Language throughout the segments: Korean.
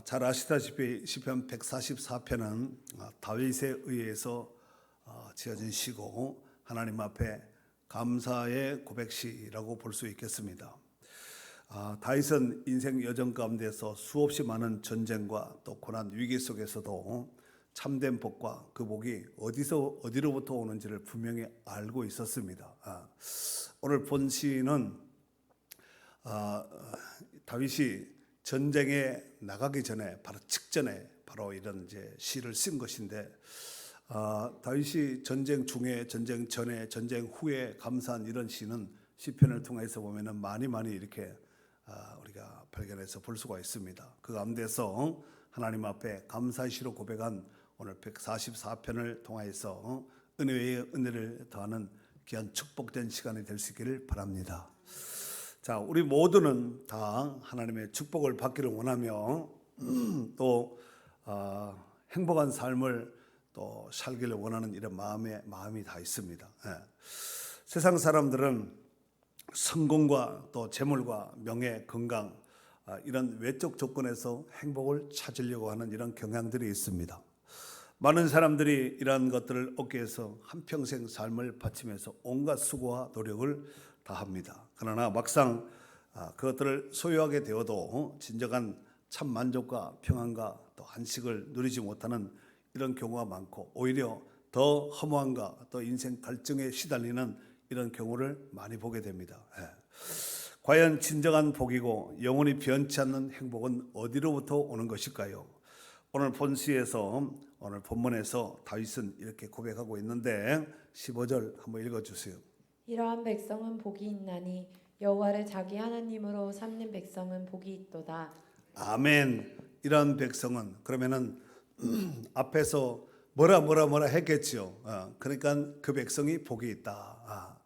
잘 아시다시피 시편 144편은 다윗에 의해서 지어진 시고 하나님 앞에 감사의 고백시라고 볼 수 있겠습니다. 다윗은 인생 여정 가운데서 수없이 많은 전쟁과 또 고난 위기 속에서도 참된 복과 그 복이 어디로부터 오는지를 분명히 알고 있었습니다. 오늘 본 시는 다윗이 전쟁에 나가기 전에 바로 직전에 바로 이런 이제 시를 쓴 것인데, 다윗이 전쟁 중에, 전쟁 전에, 전쟁 후에 감사한 이런 시는 시편을 통해서 보면은 많이 이렇게 우리가 발견해서 볼 수가 있습니다. 그 가운데서 하나님 앞에 감사의 시로 고백한 오늘 144편을 통해서 은혜의 은혜를 더하는 귀한 축복된 시간이 될 수 있기를 바랍니다. 자, 우리 모두는 다 하나님의 축복을 받기를 원하며 또 행복한 삶을 또 살기를 원하는 이런 마음이 다 있습니다. 세상 사람들은 성공과 또 재물과 명예, 건강 이런 외적 조건에서 행복을 찾으려고 하는 이런 경향들이 있습니다. 많은 사람들이 이러한 것들을 얻기 위해서 한평생 삶을 바치면서 온갖 수고와 노력을 다합니다. 그러나 막상 그것들을 소유하게 되어도 진정한 참 만족과 평안과 또 안식을 누리지 못하는 이런 경우가 많고, 오히려 더 허무함과 또 인생 갈증에 시달리는 이런 경우를 많이 보게 됩니다. 과연 진정한 복이고 영원히 변치 않는 행복은 어디로부터 오는 것일까요? 오늘 본시에서, 오늘 본문에서 다윗은 이렇게 고백하고 있는데 15절 한번 읽어주세요. 이러한 백성은 복이 있나니 여호와를 자기 하나님으로 삼는 백성은 복이 있도다. 아멘. 이러한 백성은, 그러면은 앞에서 뭐라 했겠지요. 그러니까 그 백성이 복이 있다.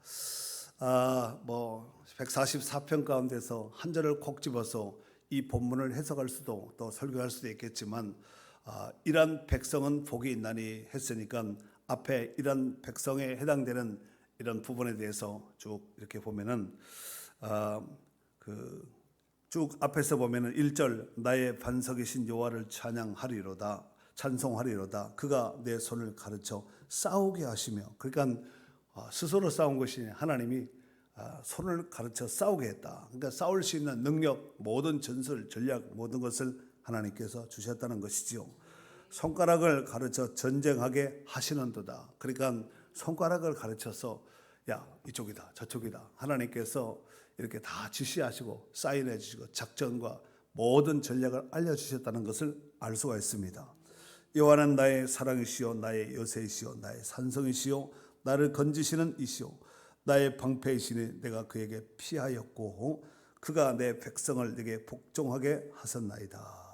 144편 가운데서 한 절을 콕 집어서 이 본문을 해석할 수도 또 설교할 수도 있겠지만, 이러한 백성은 복이 있나니 했으니까 앞에 이런 백성에 해당되는 이런 부분에 대해서 쭉 이렇게 보면은 쭉 앞에서 보면은 1절 나의 반석이신 여호와를 찬송하리로다. 그가 내 손을 가르쳐 싸우게 하시며, 그러니까 스스로 싸운 것이 하나님이 손을 가르쳐 싸우게 했다. 그러니까 싸울 수 있는 능력, 모든 전술, 전략, 모든 것을 하나님께서 주셨다는 것이지요. 손가락을 가르쳐 전쟁하게 하시는도다. 그러니까 손가락을 가르쳐서 야, 이쪽이다, 저쪽이다. 하나님께서 이렇게 다 지시하시고 사인해 주시고 작전과 모든 전략을 알려주셨다는 것을 알 수가 있습니다. 여호와는 나의 사랑이시요 나의 요새이시요 나의 산성이시요 나를 건지시는 이시요 나의 방패이시니 내가 그에게 피하였고 그가 내 백성을 내게 복종하게 하셨나이다.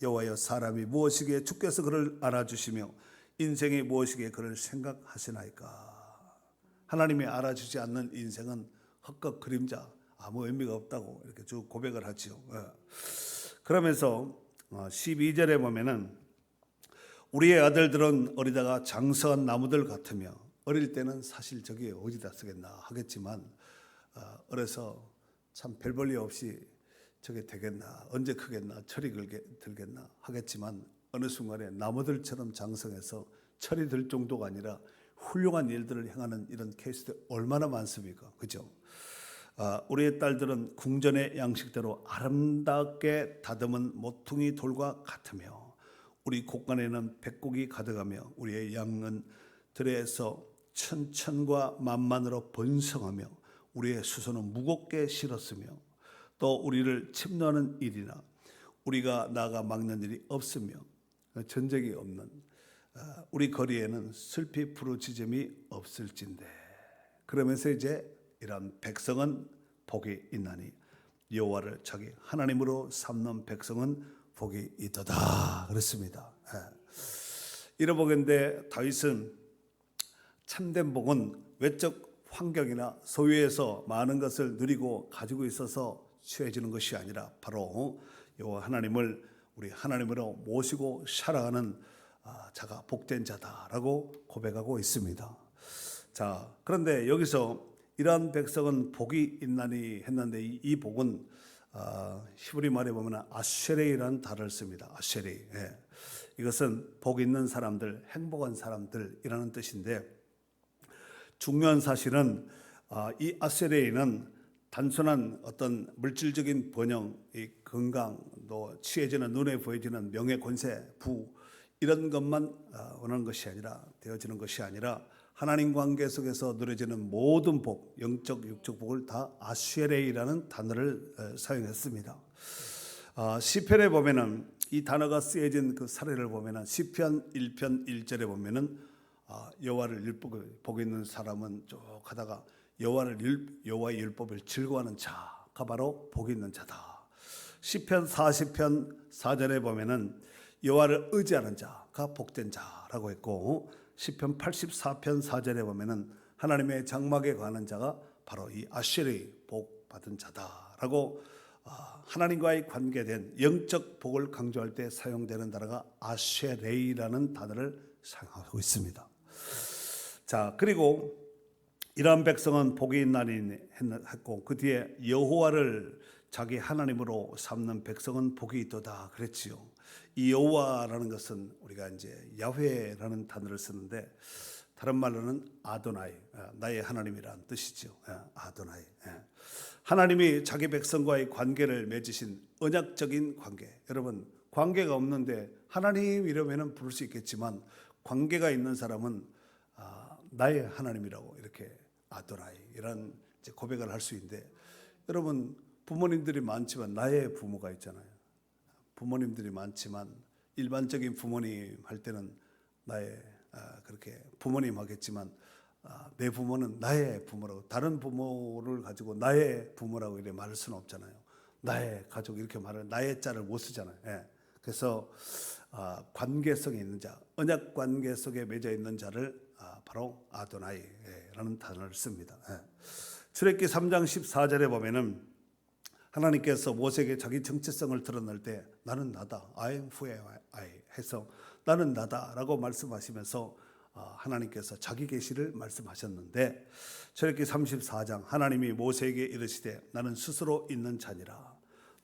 여호와여, 사람이 무엇이기에 주께서 그를 알아주시며 인생이 무엇이기에 그를 생각하시나이까. 하나님이 알아주지 않는 인생은 헛것 그림자, 아무 의미가 없다고 이렇게 쭉 고백을 하지요. 그러면서 12절에 보면은 우리의 아들들은 어리다가 장성한 나무들 같으며, 어릴 때는 사실 저기 어디다 쓰겠나 하겠지만 어려서 참 별 볼일 없이 저게 되겠나, 언제 크겠나, 철이 들겠나 하겠지만 어느 순간에 나무들처럼 장성해서 철이 들 정도가 아니라 훌륭한 일들을 행하는 이런 케이스들 얼마나 많습니까? 그죠? 우리의 딸들은 궁전의 양식대로 아름답게 다듬은 모퉁이 돌과 같으며, 우리 곳간에는 백곡이 가득하며, 우리의 양은 들에서 천천과 만만으로 번성하며, 우리의 수소는 무겁게 실었으며, 또 우리를 침노하는 일이나 우리가 나가 막는 일이 없으며 전쟁이 없는 우리 거리에는 슬피 부르짖음이 없을진데. 그러면서 이제 이런 백성은 복이 있나니 여호와를 자기 하나님으로 삼는 백성은 복이 있도다 그랬습니다. 이러보건대 다윗은 참된 복은 외적 환경이나 소유에서 많은 것을 누리고 가지고 있어서 취해지는 것이 아니라 바로 여호와 하나님을 우리 하나님으로 모시고 살아가는 자가 복된 자다라고 고백하고 있습니다. 자, 그런데 여기서 이러한 백성은 복이 있나니 했는데 이 복은 히브리 말에 보면 아쉐레이라는 단어를 씁니다. 아쉐레이. 예. 이것은 복 있는 사람들, 행복한 사람들이라는 뜻인데, 중요한 사실은 이 아쉐레이는 단순한 어떤 물질적인 번영, 이 건강, 또 취해지는 눈에 보여지는 명예, 권세, 부 이런 것만 원하는 것이 아니라, 되어지는 것이 아니라 하나님 관계 속에서 누려지는 모든 복, 영적, 육적 복을 다 아쉐레이라는 단어를 사용했습니다. 시편에 보면은 이 단어가 쓰여진 그 사례를 보면은 시편 1편 1절에 보면은 여호와를 복 있는 사람은 쭉 하다가 여호와의 율법을 즐거워하는 자가 바로 복 있는 자다. 시편 40편 4절에 보면은 여호와를 의지하는 자가 복된 자라고 했고, 시편 84편 4절에 보면은 하나님의 장막에 거하는 자가 바로 이 아쉐레이 복 받은 자다라고 하나님과의 관계된 영적 복을 강조할 때 사용되는 단어가 아쉐레이라는 단어를 사용하고 있습니다. 자, 그리고 이러한 백성은 복이 있나니 했고, 그 뒤에 여호와를 자기 하나님으로 삼는 백성은 복이 있도다 그랬지요. 이 여호와라는 것은 우리가 이제 야훼라는 단어를 쓰는데, 다른 말로는 아도나이, 나의 하나님이라는 뜻이죠. 아도나이. 하나님이 자기 백성과의 관계를 맺으신 언약적인 관계. 여러분, 관계가 없는데 하나님 이러면은 부를 수 있겠지만, 관계가 있는 사람은 나의 하나님이라고 이렇게 아도나이 이런 고백을 할 수 있는데, 여러분 부모님들이 많지만 나의 부모가 있잖아요. 부모님들이 많지만 일반적인 부모님 할 때는 나의 그렇게 부모님 하겠지만, 내 부모는 나의 부모라고, 다른 부모를 가지고 나의 부모라고 이렇게 말할 수는 없잖아요. 나의 가족 이렇게 말을, 나의 자를 못 쓰잖아요. 그래서 관계성이 있는 자, 언약 관계 속에 맺어 있는 자를 바로 아도나이라는 단어를 씁니다. 출애굽기 3장 14절에 보면은 하나님께서 모세에게 자기 정체성을 드러낼 때 나는 나다, I am who I 해서 나는 나다라고 말씀하시면서 하나님께서 자기 계시를 말씀하셨는데, 출애굽기 34장 하나님이 모세에게 이르시되 나는 스스로 있는 자니라.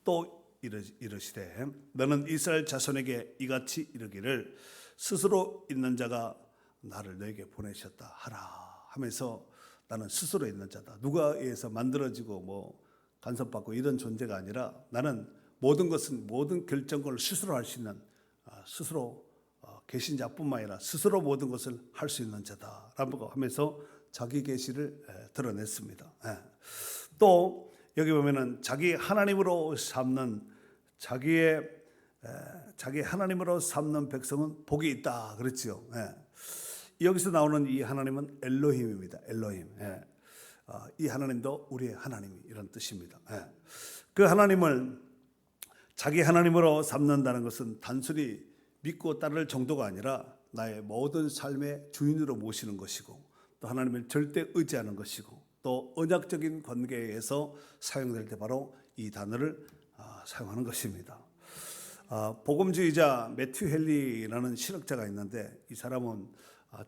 또 이르시되 너는 이스라엘 자손에게 이같이 이르기를 스스로 있는 자가 나를 너에게 보내셨다 하라 하면서, 나는 스스로 있는 자다. 누가 의해서 만들어지고 뭐 간섭받고 이런 존재가 아니라, 나는 모든 것은, 모든 결정권을 스스로 할 수 있는, 스스로 계신 자뿐만 아니라 스스로 모든 것을 할 수 있는 자다라고 하면서 자기 계시를 드러냈습니다. 또 여기 보면은 자기 하나님으로 삼는 자기 하나님으로 삼는 백성은 복이 있다 그랬지요. 여기서 나오는 이 하나님은 엘로힘입니다. 엘로힘. 이 하나님도 우리의 하나님 이런 뜻입니다. 그 하나님을 자기 하나님으로 삼는다는 것은 단순히 믿고 따를 정도가 아니라 나의 모든 삶의 주인으로 모시는 것이고, 또 하나님을 절대 의지하는 것이고, 또 언약적인 관계에서 사용될 때 바로 이 단어를 사용하는 것입니다. 복음주의자 매튜 헨리라는 신학자가 있는데, 이 사람은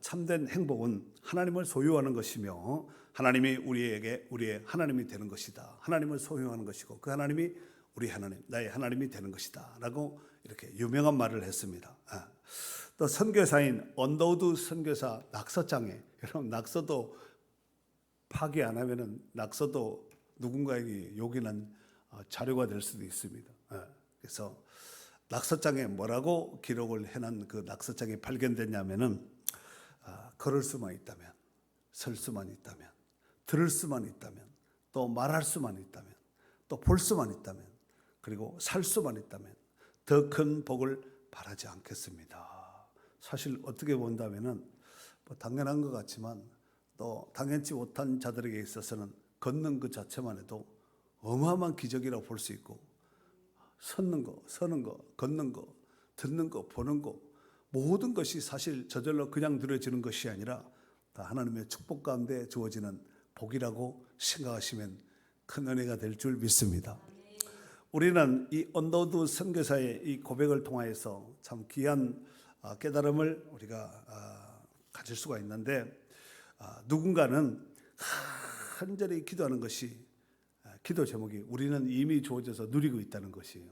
참된 행복은 하나님을 소유하는 것이며, 하나님이 우리에게 우리의 하나님이 되는 것이다. 하나님을 소유하는 것이고, 그 하나님이 우리 하나님, 나의 하나님이 되는 것이다 라고 이렇게 유명한 말을 했습니다. 또 선교사인 언더우드 선교사 낙서장에, 여러분 낙서도 파기 안 하면은 낙서도 누군가에게 요긴한 자료가 될 수도 있습니다. 그래서 낙서장에 뭐라고 기록을 해놓은 그 낙서장이 발견됐냐면은, 걸을 수만 있다면, 설 수만 있다면, 들을 수만 있다면, 또 말할 수만 있다면, 또 볼 수만 있다면, 그리고 살 수만 있다면 더 큰 복을 바라지 않겠습니다. 사실 어떻게 본다면은 뭐 당연한 것 같지만, 또 당연치 못한 자들에게 있어서는 걷는 그 자체만 해도 어마어마한 기적이라고 볼 수 있고, 섰는 거, 서는 거, 걷는 거, 듣는 거, 보는 거, 모든 것이 사실 저절로 그냥 누려지는 것이 아니라 다 하나님의 축복 가운데 주어지는 복이라고 생각하시면 큰 은혜가 될 줄 믿습니다. 우리는 이 언더우드 선교사의 이 고백을 통하여서 참 귀한 깨달음을 우리가 가질 수가 있는데, 누군가는 간절히 기도하는 것이 기도 제목이 우리는 이미 주어져서 누리고 있다는 것이에요.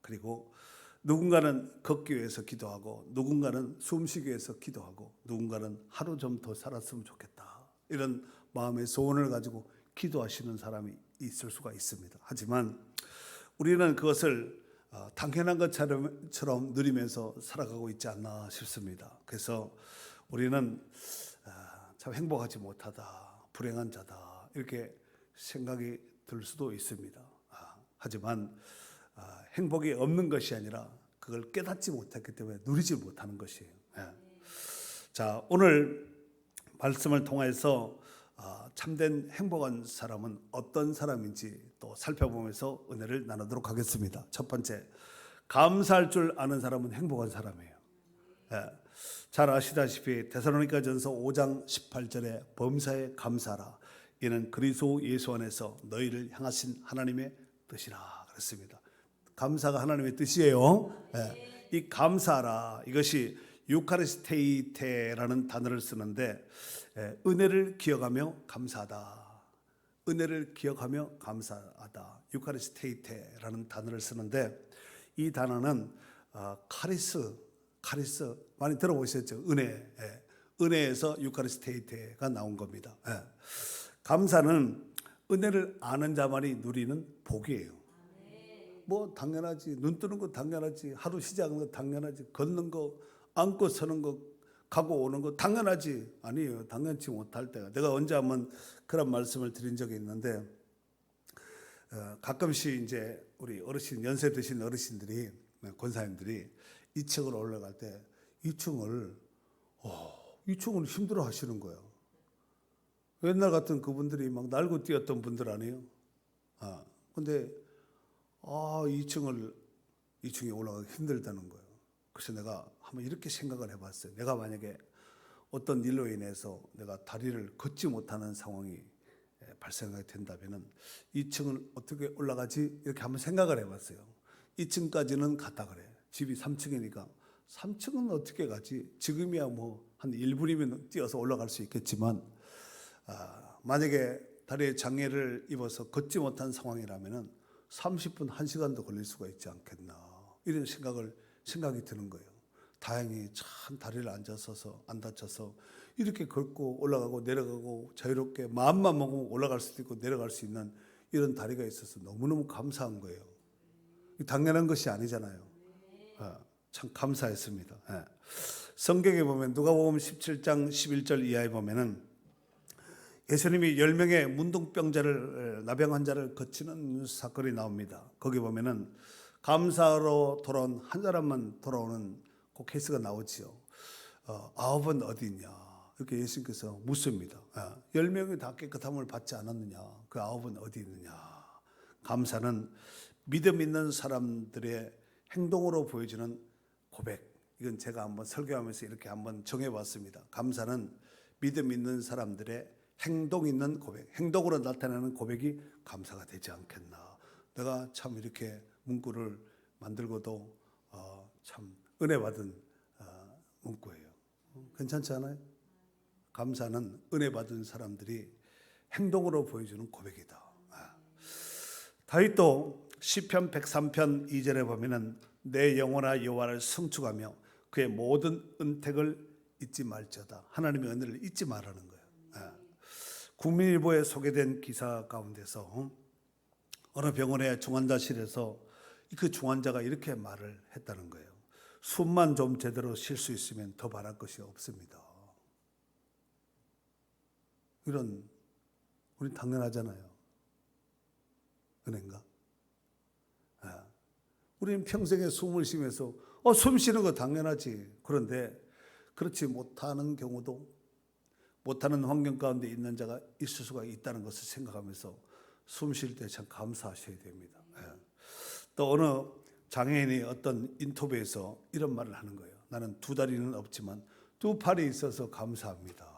그리고 누군가는 걷기 위해서 기도하고 누군가는 숨쉬기 위해서 기도하고 누군가는 하루 좀 더 살았으면 좋겠다. 이런 마음의 소원을 가지고 기도하시는 사람이 있을 수가 있습니다. 하지만 우리는 그것을 당연한 것처럼 누리면서 살아가고 있지 않나 싶습니다. 그래서 우리는 참 행복하지 못하다, 불행한 자다 이렇게 생각이 들 수도 있습니다. 하지만 행복이 없는 것이 아니라 그걸 깨닫지 못했기 때문에 누리지 못하는 것이에요. 자, 오늘 말씀을 통해서 참된 행복한 사람은 어떤 사람인지 또 살펴보면서 은혜를 나누도록 하겠습니다. 첫 번째, 감사할 줄 아는 사람은 행복한 사람이에요. 잘 아시다시피 데살로니가전서 5장 18절에 범사에 감사하라. 이는 그리스도 예수 안에서 너희를 향하신 하나님의 뜻이라 그랬습니다. 감사가 하나님의 뜻이에요. 이 감사하라 이것이 유카리스테이테라는 단어를 쓰는데 은혜를 기억하며 감사하다. 은혜를 기억하며 감사하다. 유카리스테이테라는 단어를 쓰는데 이 단어는 카리스 많이 들어보셨죠? 은혜에서 유카리스테이테가 나온 겁니다. 감사는 은혜를 아는 자만이 누리는 복이에요. 뭐 당연하지. 눈 뜨는 거 당연하지. 하루 시작하는 거 당연하지. 걷는 거, 앉고 서는 거, 가고 오는 거 당연하지. 아니에요. 당연치 못할 때가. 내가 언제 한번 그런 말씀을 드린 적이 있는데 가끔씩 이제 우리 어르신, 연세 드신 어르신들이, 권사님들이 2층으로 올라갈 때 2층을 힘들어 하시는 거예요. 옛날 같은 그분들이 막 날고 뛰었던 분들 아니에요? 근데 2층에 올라가기 힘들다는 거예요. 그래서 내가 한번 이렇게 생각을 해봤어요. 내가 만약에 어떤 일로 인해서 내가 다리를 걷지 못하는 상황이 발생하게 된다면 2층을 어떻게 올라가지? 이렇게 한번 생각을 해봤어요. 2층까지는 갔다 그래. 집이 3층이니까 3층은 어떻게 가지? 지금이야 뭐 한 1분이면 뛰어서 올라갈 수 있겠지만 만약에 다리에 장애를 입어서 걷지 못한 상황이라면 30분, 1시간도 걸릴 수가 있지 않겠나 이런 생각이 드는 거예요. 다행히 참 다리를 안 다쳐서 이렇게 걷고 올라가고 내려가고 자유롭게 마음만 먹으면 올라갈 수도 있고 내려갈 수 있는 이런 다리가 있어서 너무너무 감사한 거예요. 당연한 것이 아니잖아요. 참 감사했습니다. 성경에 보면 누가복음 17장 11절 이하에 보면은 예수님이 10명의 문둥병자를 나병 환자를 거치는 사건이 나옵니다. 거기 보면은 감사로 돌아온 한 사람만 돌아오는 그 케이스가 나오지요. 9은 어디 있냐 이렇게 예수님께서 묻습니다. 10명이 다 깨끗함을 받지 않았느냐, 그 9은 어디 있느냐. 감사는 믿음 있는 사람들의 행동으로 보여지는 고백. 이건 제가 한번 설교하면서 이렇게 한번 정해봤습니다. 감사는 믿음 있는 사람들의 행동 있는 고백, 행동으로 나타나는 고백이 감사가 되지 않겠나. 내가 참 이렇게 문구를 만들고도 참 은혜 받은 문구예요. 괜찮지 않아요? 감사는 은혜 받은 사람들이 행동으로 보여주는 고백이다. 다윗도 시편 103편 2절에 보면은 내 영혼아 여호와를 성축하며 그의 모든 은택을 잊지 말지어다. 하나님의 은혜를 잊지 말라는 거예요. 국민일보에 소개된 기사 가운데서 어느 병원의 중환자실에서 그 중환자가 이렇게 말을 했다는 거예요. 숨만 좀 제대로 쉴 수 있으면 더 바랄 것이 없습니다. 이런 우리 당연하잖아요. 은혜인가? 우리는 평생에 숨을 쉬면서 숨 쉬는 거 당연하지. 그런데 그렇지 못하는 경우도, 못하는 환경 가운데 있는 자가 있을 수가 있다는 것을 생각하면서 숨 쉴 때 참 감사하셔야 됩니다. 또 어느 장애인이 어떤 인터뷰에서 이런 말을 하는 거예요. 나는 두 다리는 없지만 두 팔이 있어서 감사합니다.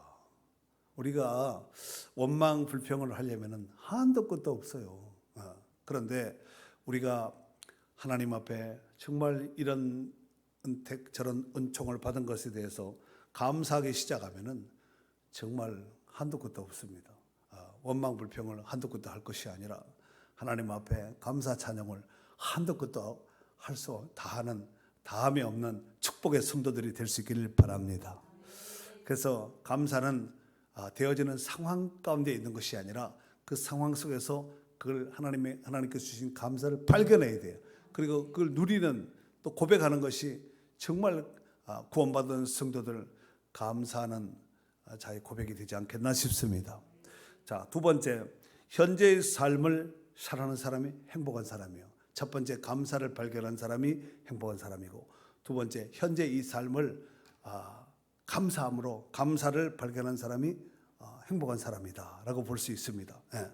우리가 원망 불평을 하려면 한도 끝도 없어요. 그런데 우리가 하나님 앞에 정말 이런 은택, 저런 은총을 받은 것에 대해서 감사하기 시작하면은 정말 한도 끝도 없습니다. 원망 불평을 한도 끝도 할 것이 아니라 하나님 앞에 감사 찬양을 한도 끝도 할 수 다하는 다함이 없는 축복의 성도들이 될 수 있기를 바랍니다. 그래서 감사는 되어지는 상황 가운데 있는 것이 아니라 그 상황 속에서 그걸 하나님께서 주신 감사를 발견해야 돼요. 그리고 그걸 누리는 또 고백하는 것이 정말 구원받은 성도들 감사하는 자의 고백이 되지 않겠나 싶습니다. 자, 두 번째, 현재의 삶을 살아가는 사람이 행복한 사람이에요. 첫 번째, 감사를 발견한 사람이 행복한 사람이고, 두 번째, 현재 이 삶을 감사함으로 감사를 발견한 사람이 행복한 사람이다라고 볼 수 있습니다. 예.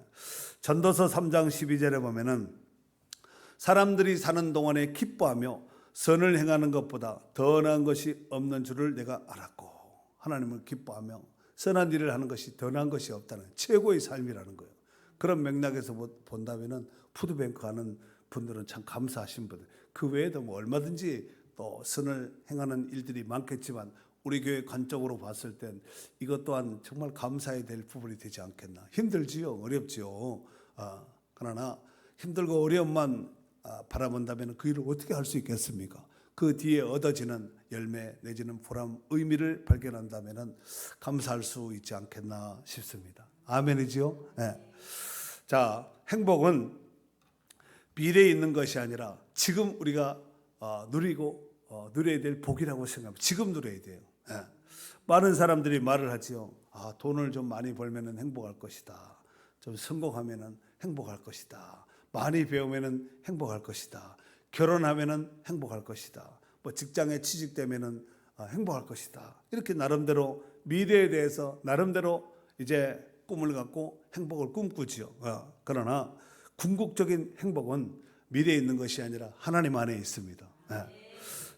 전도서 3장 12절에 보면은 사람들이 사는 동안에 기뻐하며 선을 행하는 것보다 더 나은 것이 없는 줄을 내가 알았고, 하나님을 기뻐하며 선한 일을 하는 것이 더 나은 것이 없다는 최고의 삶이라는 거예요. 그런 맥락에서 본다면은 푸드뱅크 하는 분들은 참 감사하신 분들. 그 외에도 뭐 얼마든지 또 선을 행하는 일들이 많겠지만 우리 교회 관점으로 봤을 땐 이것 또한 정말 감사해야 될 부분이 되지 않겠나. 힘들지요, 어렵지요. 그러나 힘들고 어려움만 바라본다면 그 일을 어떻게 할 수 있겠습니까? 그 뒤에 얻어지는 열매 내지는 보람, 의미를 발견한다면 감사할 수 있지 않겠나 싶습니다. 아멘이지요? 네. 자, 행복은 미래에 있는 것이 아니라 지금 우리가 누리고 누려야 될 복이라고 생각합니다. 지금 누려야 돼요. 예. 많은 사람들이 말을 하지요. 돈을 좀 많이 벌면 행복할 것이다. 좀 성공하면 행복할 것이다. 많이 배우면 행복할 것이다. 결혼하면 행복할 것이다. 뭐 직장에 취직되면 행복할 것이다. 이렇게 나름대로 미래에 대해서 나름대로 이제 꿈을 갖고 행복을 꿈꾸지요. 그러나 궁극적인 행복은 미래에 있는 것이 아니라 하나님 안에 있습니다.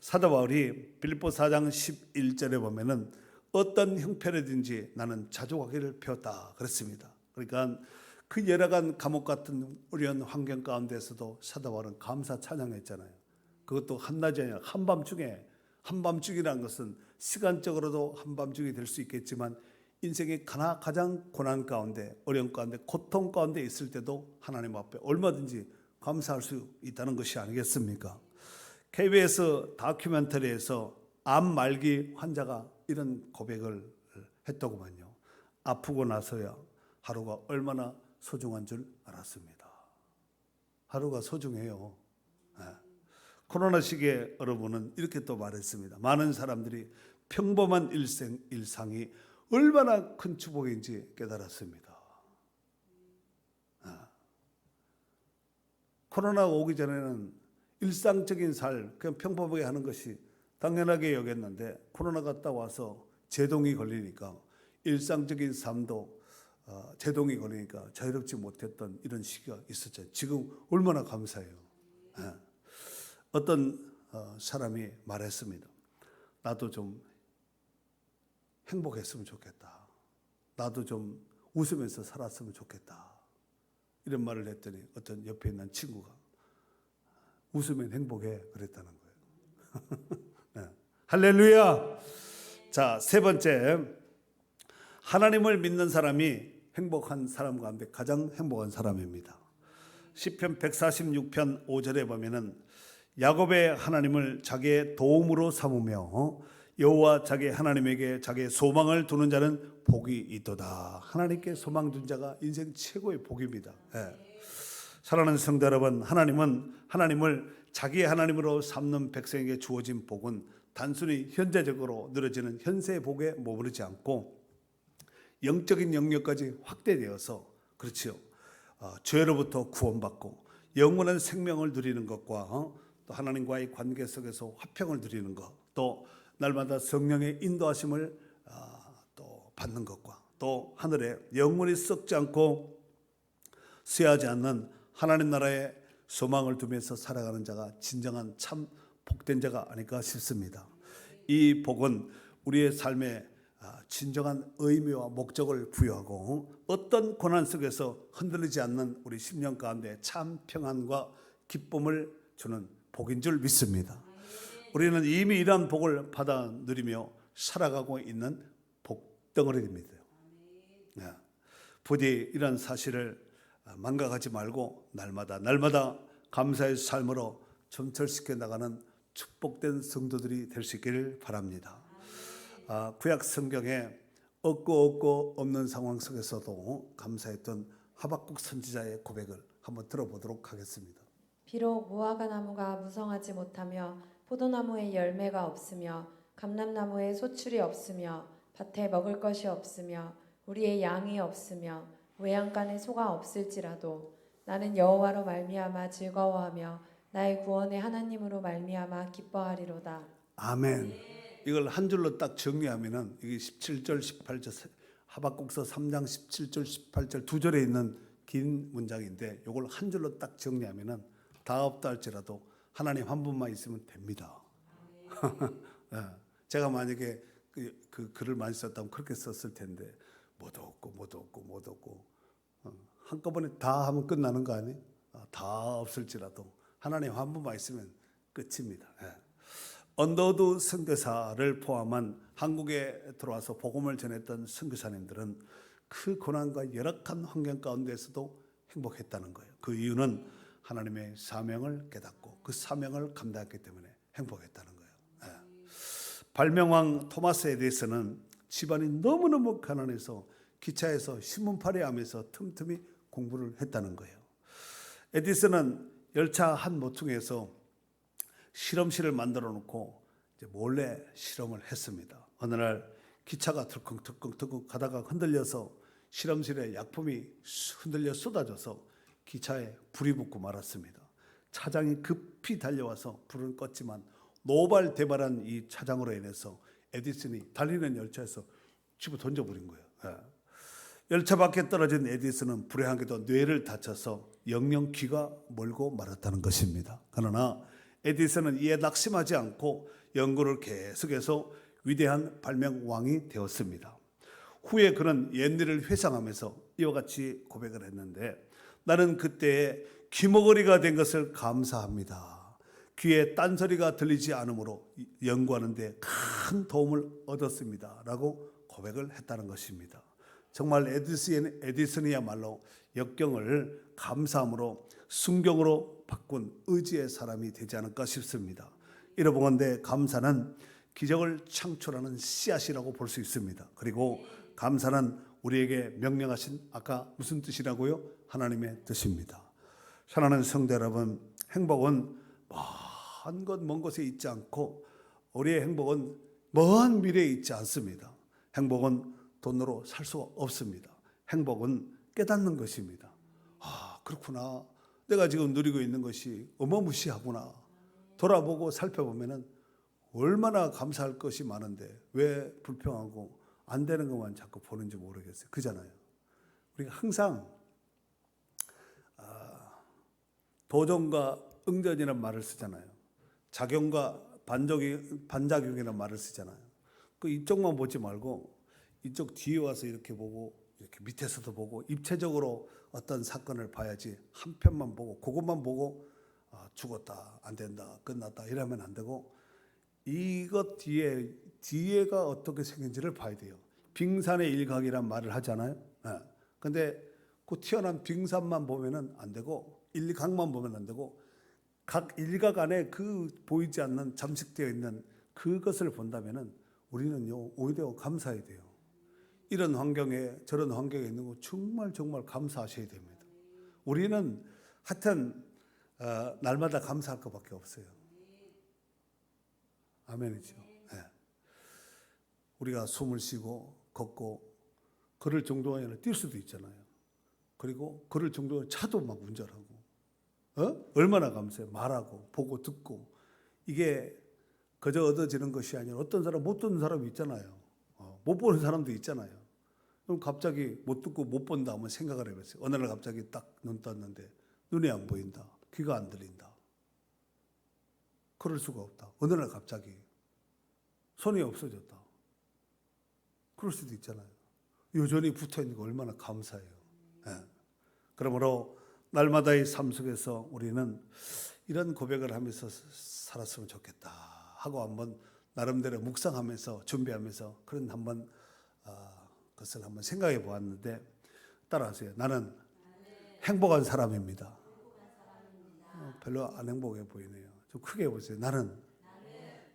사도 바울이 빌립보 4장 11절에 보면은 어떤 형편이든지 나는 자족하기를 배웠다 그랬습니다. 그러니까 그 열악한 감옥 같은 어려운 환경 가운데서도 사도 바울은 감사 찬양했잖아요. 그것도 한낮이 아니라 한밤중에, 한밤중이라는 것은 시간적으로도 한밤중이 될 수 있겠지만 인생의 가장 고난 가운데, 어려움 가운데, 고통 가운데 있을 때도 하나님 앞에 얼마든지 감사할 수 있다는 것이 아니겠습니까? KBS 다큐멘터리에서 암 말기 환자가 이런 고백을 했더구만요. 아프고 나서야 하루가 얼마나 소중한 줄 알았습니다. 하루가 소중해요. 코로나 시기에 여러분은 이렇게 또 말했습니다. 많은 사람들이 평범한 일상이 얼마나 큰 축복인지 깨달았습니다. 코로나가 오기 전에는 일상적인 삶, 그냥 평범하게 하는 것이 당연하게 여겼는데 코로나가 딱 와서 제동이 걸리니까 일상적인 삶도 제동이 걸리니까 자유롭지 못했던 이런 시기가 있었죠. 지금 얼마나 감사해요. 어떤 사람이 말했습니다. 나도 좀 행복했으면 좋겠다. 나도 좀 웃으면서 살았으면 좋겠다. 이런 말을 했더니 어떤 옆에 있는 친구가 웃으면 행복해 그랬다는 거예요. 네. 할렐루야. 자, 세 번째, 하나님을 믿는 사람이 행복한 사람 가운데 가장 행복한 사람입니다. 시편 146편 5절에 보면은 야곱의 하나님을 자기의 도움으로 삼으며 여호와 자기 하나님에게 자기의 소망을 두는 자는 복이 있도다. 하나님께 소망 둔 자가 인생 최고의 복입니다. 사랑하는 성도 여러분, 하나님은 하나님을 자기의 하나님으로 삼는 백성에게 주어진 복은 단순히 현재적으로 누려지는 현세의 복에 머무르지 않고 영적인 영역까지 확대되어서, 그렇지요, 죄로부터 구원받고 영원한 생명을 누리는 것과 또 하나님과의 관계 속에서 화평을 누리는 것, 또 날마다 성령의 인도하심을 또 받는 것과 또 하늘에 영원히 썩지 않고 쇠하지 않는 하나님 나라의 소망을 두면서 살아가는 자가 진정한 참 복된 자가 아닐까 싶습니다. 이 복은 우리의 삶에 진정한 의미와 목적을 부여하고 어떤 고난 속에서 흔들리지 않는 우리 심령 가운데 참 평안과 기쁨을 주는 복인 줄 믿습니다. 우리는 이미 이러한 복을 받아 누리며 살아가고 있는 복덩어리입니다. 부디 이런 사실을 망각하지 말고 날마다 감사의 삶으로 점철시켜 나가는 축복된 성도들이 될 수 있기를 바랍니다. 구약 성경에 없고 없는 상황 속에서도 감사했던 하박국 선지자의 고백을 한번 들어보도록 하겠습니다. 비록 무화과 나무가 무성하지 못하며 포도나무에 열매가 없으며 감람나무에 소출이 없으며 밭에 먹을 것이 없으며 우리의 양이 없으며 외양간에 소가 없을지라도 나는 여호와로 말미암아 즐거워하며 나의 구원의 하나님으로 말미암아 기뻐하리로다. 아멘. 이걸 한 줄로 딱 정리하면은 이게 17절 18절 하박국서 3장 17절 18절 두 절에 있는 긴 문장인데 이걸 한 줄로 딱 정리하면은 다 없다 할지라도 하나님 한 분만 있으면 됩니다. 제가 만약에 그 글을 많이 썼다면 그렇게 썼을 텐데 못 없고 한꺼번에 다 하면 끝나는 거 아니에요? 다 없을지라도 하나님 한 분만 있으면 끝입니다. 언더우드 선교사를 포함한 한국에 들어와서 복음을 전했던 선교사님들은 그 고난과 열악한 환경 가운데서도 행복했다는 거예요. 그 이유는 하나님의 사명을 깨닫고 그 사명을 감당했기 때문에 행복했다는 거예요. 발명왕 토마스 에디슨은 집안이 너무너무 가난해서 기차에서 신문팔이 하면서 틈틈이 공부를 했다는 거예요. 에디슨은 열차 한 모퉁이에서 실험실을 만들어 놓고 이제 몰래 실험을 했습니다. 어느 날 기차가 덜컹 가다가 흔들려서 실험실에 약품이 흔들려 쏟아져서 기차에 불이 붙고 말았습니다. 차장이 급히 달려와서 불은 껐지만 노발대발한 이 차장으로 인해서 에디슨이 달리는 열차에서 집어 던져버린 거예요. 열차 밖에 떨어진 에디슨은 불행하게도 뇌를 다쳐서 영영 귀가 멀고 말았다는 것입니다. 그러나 에디슨은 이에 낙심하지 않고 연구를 계속해서 위대한 발명왕이 되었습니다. 후에 그는 옛일을 회상하면서 이와 같이 고백을 했는데 나는 그때에 귀머거리가 된 것을 감사합니다. 귀에 딴소리가 들리지 않으므로 연구하는 데 큰 도움을 얻었습니다. 라고 고백을 했다는 것입니다. 정말 에디슨이야말로 역경을 감사함으로 순경으로 바꾼 의지의 사람이 되지 않을까 싶습니다. 이러보건대 감사는 기적을 창출하는 씨앗이라고 볼 수 있습니다. 그리고 감사는 우리에게 명령하신 아까 무슨 뜻이라고요? 하나님의 뜻입니다. 사랑하는 성도 여러분, 행복은 먼 곳에 있지 않고 우리의 행복은 먼 미래에 있지 않습니다. 행복은 돈으로 살 수 없습니다. 행복은 깨닫는 것입니다. 그렇구나. 내가 지금 누리고 있는 것이 어마무시하구나. 돌아보고 살펴보면 얼마나 감사할 것이 많은데 왜 불평하고 안 되는 것만 자꾸 보는지 모르겠어요. 그잖아요. 우리가 항상 도전과 응전이라는 말을 쓰잖아요. 작용과 반작용이라는 말을 쓰잖아요. 그 이쪽만 보지 말고 이쪽 뒤에 와서 이렇게 보고 이렇게 밑에서도 보고 입체적으로 어떤 사건을 봐야지 한 편만 보고 그것만 보고 죽었다, 안 된다, 끝났다 이러면 안 되고 이것 뒤에가 어떻게 생긴지를 봐야 돼요. 빙산의 일각이란 말을 하잖아요. 근데 그 튀어나온 빙산만 보면은 안 되고 일각만 보면 안 되고 각 일각 안에 그 보이지 않는 잠식되어 있는 그것을 본다면은 우리는요 오히려 감사해야 돼요. 이런 환경에 저런 환경에 있는 거 정말 감사하셔야 됩니다. 우리는 하여튼 날마다 감사할 것밖에 없어요. 아멘이죠. 네. 우리가 숨을 쉬고 걷고 걸을 정도가 아니라 뛸 수도 있잖아요. 그리고 걸을 정도면 차도 막 운전하고 얼마나 감사해요. 말하고 보고 듣고 이게 그저 얻어지는 것이 아니라 어떤 사람 못 듣는 사람이 있잖아요. 못 보는 사람도 있잖아요. 그럼 갑자기 못 듣고 못 본다 하면 생각을 해봤어요. 어느 날 갑자기 딱 눈 떴는데 눈이 안 보인다. 귀가 안 들린다. 그럴 수가 없다. 어느 날 갑자기 손이 없어졌다. 그럴 수도 있잖아요. 여전히 붙어있는 거 얼마나 감사해요. 그러므로 날마다의 삶 속에서 우리는 이런 고백을 하면서 살았으면 좋겠다 하고 한번 나름대로 묵상하면서 준비하면서 그런 것을 한번 생각해 보았는데 따라하세요. 나는 행복한 사람입니다. 별로 안 행복해 보이네요. 좀 크게 해보세요. 나는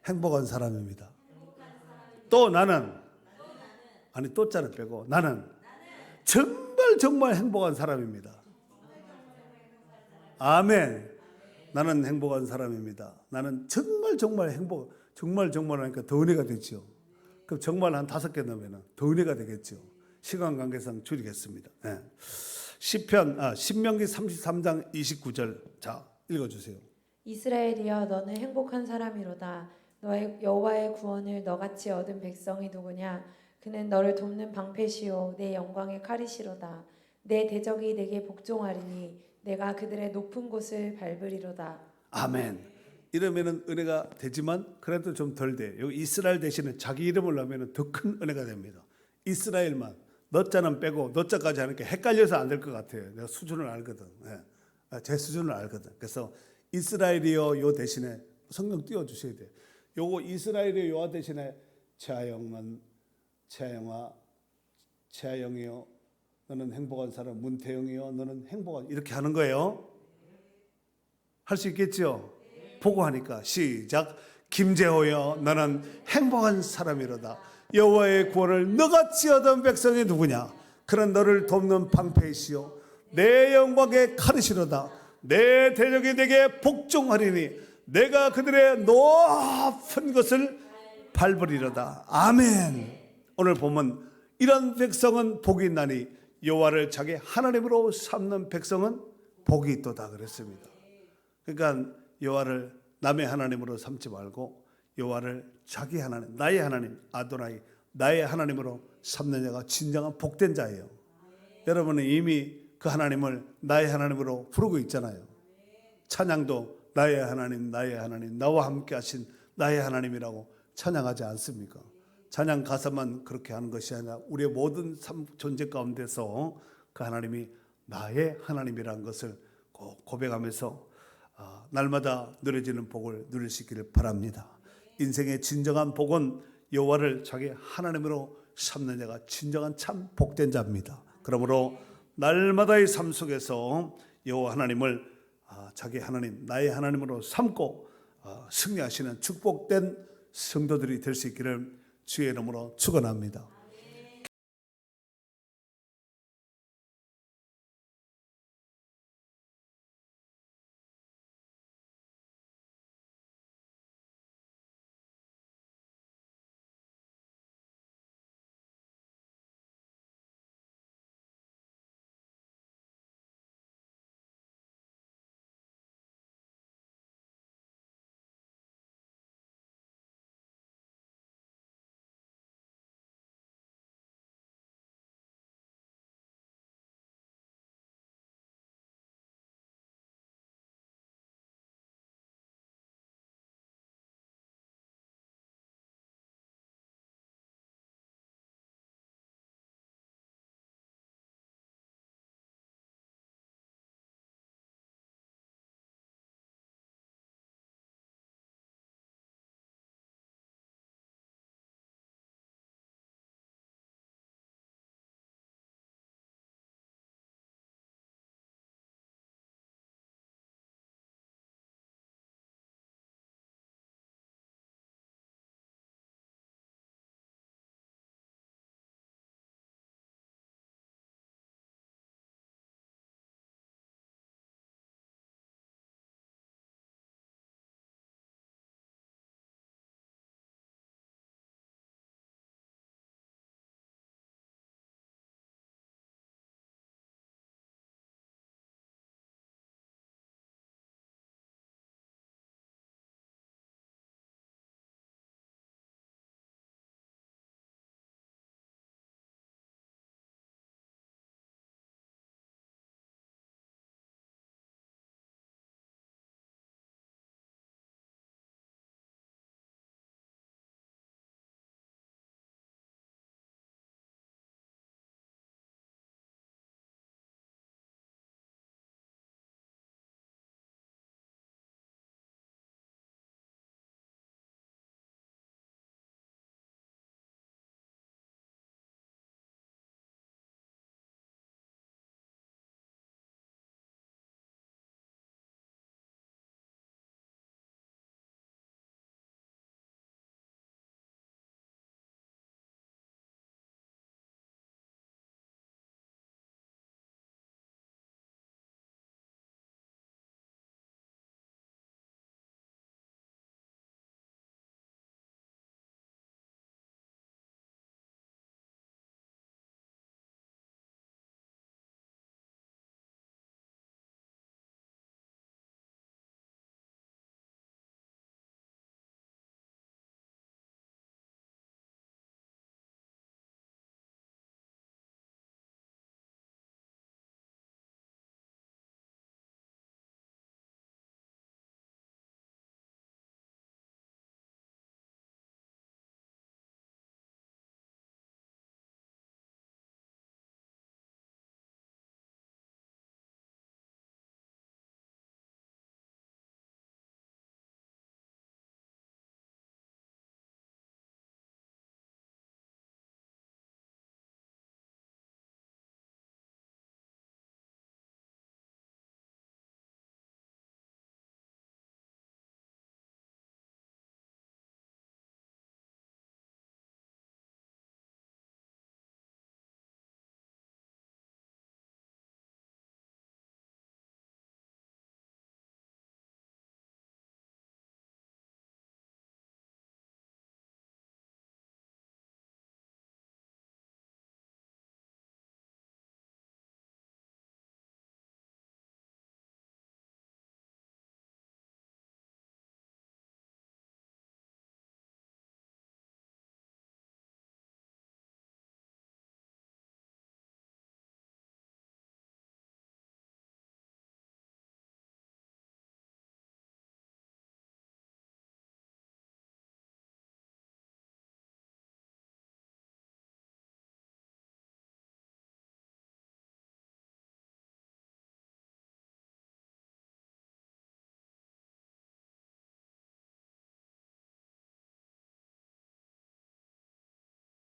행복한 사람입니다. 또 나는, 아니 또 자를 빼고 나는 정말 행복한 사람입니다. 아멘. 나는 행복한 사람입니다. 나는 정말 하니까 더 은혜가 되죠. 그럼 정말 한 5개 넣으면 더 은혜가 되겠죠. 시간 관계상 줄이겠습니다. 네. 신명기 33장 29절. 자, 읽어주세요. 이스라엘이여 너는 행복한 사람이로다. 너의 여호와의 구원을 너같이 얻은 백성이 누구냐? 그는 너를 돕는 방패시요 내 영광의 칼이시로다. 내 대적이 내게 복종하리니 내가 그들의 높은 곳을 밟으리로다. 아멘. 이러면은 은혜가 되지만 그래도 좀 덜 돼. 여기 이스라엘 대신에 자기 이름을 넣으면 더 큰 은혜가 됩니다. 이스라엘만 너자는 빼고 너자까지 하니까 헷갈려서 안 될 것 같아요. 내가 수준을 알거든. 네. 제 수준을 알거든. 그래서 이스라엘이여 요 대신에 성경 띄워주셔야 돼요. 요거 이스라엘이여 요 대신에 최하영이요 너는 행복한 사람, 문태영이요 너는 행복한, 이렇게 하는 거예요. 할 수 있겠죠? 보고 하니까 시작. 김재호여 너는 행복한 사람이로다. 여호와의 구원을 너같이 얻은 백성이 누구냐? 그는 너를 돕는 방패이시요 내 영광의 칼이시로다. 내 대적이 내게 복종하리니 내가 그들의 높은 것을 밟으리로다. 아멘. 오늘 보면 이런 백성은 복이 있나니 여호와를 자기 하나님으로 삼는 백성은 복이 있도다 그랬습니다. 그러니까 여호와를 남의 하나님으로 삼지 말고 여호와를 자기 하나님, 나의 하나님, 아도나이, 나의 하나님으로 삼는 자가 진정한 복된 자예요. 여러분은 이미 그 하나님을 나의 하나님으로 부르고 있잖아요. 찬양도 나의 하나님, 나의 하나님, 나와 함께 하신 나의 하나님이라고 찬양하지 않습니까? 찬양 가사만 그렇게 하는 것이 아니라 우리의 모든 존재 가운데서 그 하나님이 나의 하나님이라는 것을 꼭 고백하면서 날마다 누려지는 복을 누릴 수 있기를 바랍니다. 인생의 진정한 복은 여호와를 자기 하나님으로 삼는 자가 진정한 참 복된 자입니다. 그러므로 날마다의 삶 속에서 여호와 하나님을 자기 하나님, 나의 하나님으로 삼고 승리하시는 축복된 성도들이 될 수 있기를 주의 이름으로 축원합니다.